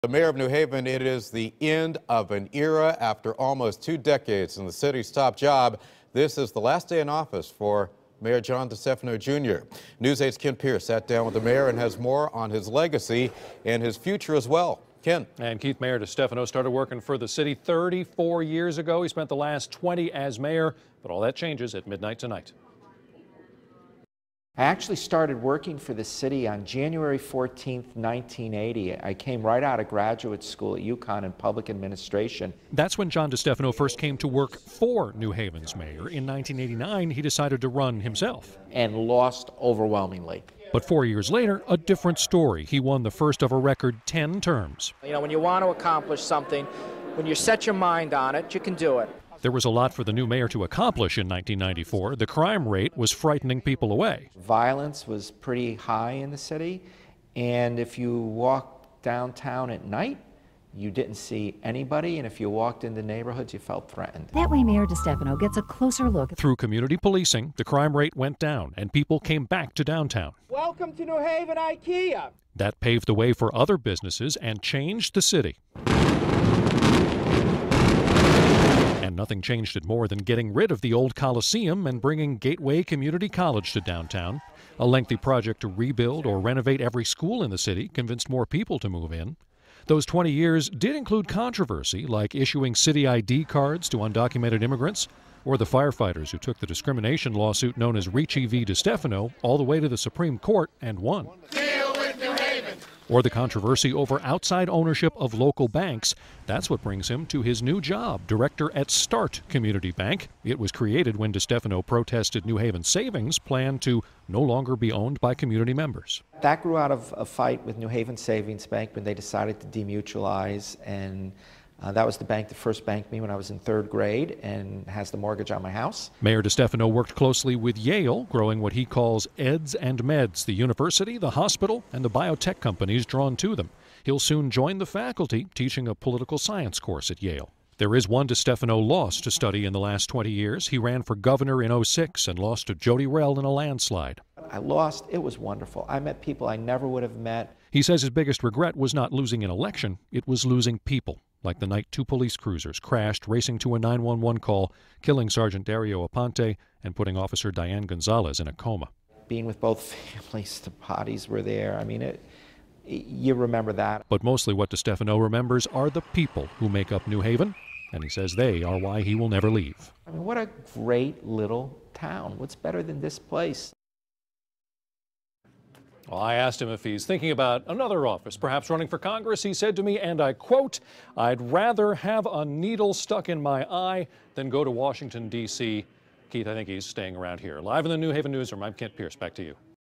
The mayor of New Haven, it is the end of an era. After almost 2 decades in the city's top job, this is the last day in office for Mayor John DeStefano Jr. News 8's Ken Pierce sat down with the mayor and has more on his legacy and his future as well. Ken. And Keith, Mayor DeStefano started working for the city 34 years ago. He spent the last 20 as mayor, but all that changes at midnight tonight. I actually started working for the city on January 14th, 1980. I came right out of graduate school at UConn in public administration. That's when John DeStefano first came to work for New Haven's mayor. In 1989, he decided to run himself. And lost overwhelmingly. But 4 years later, a different story. He won the first of a record 10 terms. You know, when you want to accomplish something, when you set your mind on it, you can do it. There was a lot for the new mayor to accomplish in 1994. The crime rate was frightening people away. Violence was pretty high in the city, and if you walked downtown at night, you didn't see anybody, and if you walked in the neighborhoods, you felt threatened. That way, Mayor DeStefano gets a closer look. Through community policing, the crime rate went down, and people came back to downtown. Welcome to New Haven IKEA. That paved the way for other businesses and changed the city. And nothing changed it more than getting rid of the old Coliseum and bringing Gateway Community College to downtown. A lengthy project to rebuild or renovate every school in the city convinced more people to move in. Those 20 years did include controversy, like issuing city ID cards to undocumented immigrants, or the firefighters who took the discrimination lawsuit known as Ricci v. DeStefano all the way to the Supreme Court and won. Or the controversy over outside ownership of local banks. That's what brings him to his new job, director at Start Community Bank. It was created when DeStefano protested New Haven Savings' plan to no longer be owned by community members. That grew out of a fight with New Haven Savings Bank when they decided to demutualize, and that was the bank that first banked me when I was in 3rd grade and has the mortgage on my house. Mayor DeStefano worked closely with Yale, growing what he calls EDS and MEDS, the university, the hospital, and the biotech companies drawn to them. He'll soon join the faculty, teaching a political science course at Yale. There is one DeStefano lost to study in the last 20 years. He ran for governor in '06 and lost to Jody Rell in a landslide. I lost. It was wonderful. I met people I never would have met. He says his biggest regret was not losing an election, it was losing people. Like the night 2 police cruisers crashed, racing to a 911 call, killing Sergeant Dario Aponte and putting Officer Diane Gonzalez in a coma. Being with both families, the bodies were there. I mean, you remember that. But mostly what DeStefano remembers are the people who make up New Haven, and he says they are why he will never leave. I mean, what a great little town. What's better than this place? Well, I asked him if he's thinking about another office, perhaps running for Congress. He said to me, and I quote, "I'd rather have a needle stuck in my eye than go to Washington, D.C." Keith, I think he's staying around here. Live in the New Haven newsroom, I'm Kent Pierce. Back to you.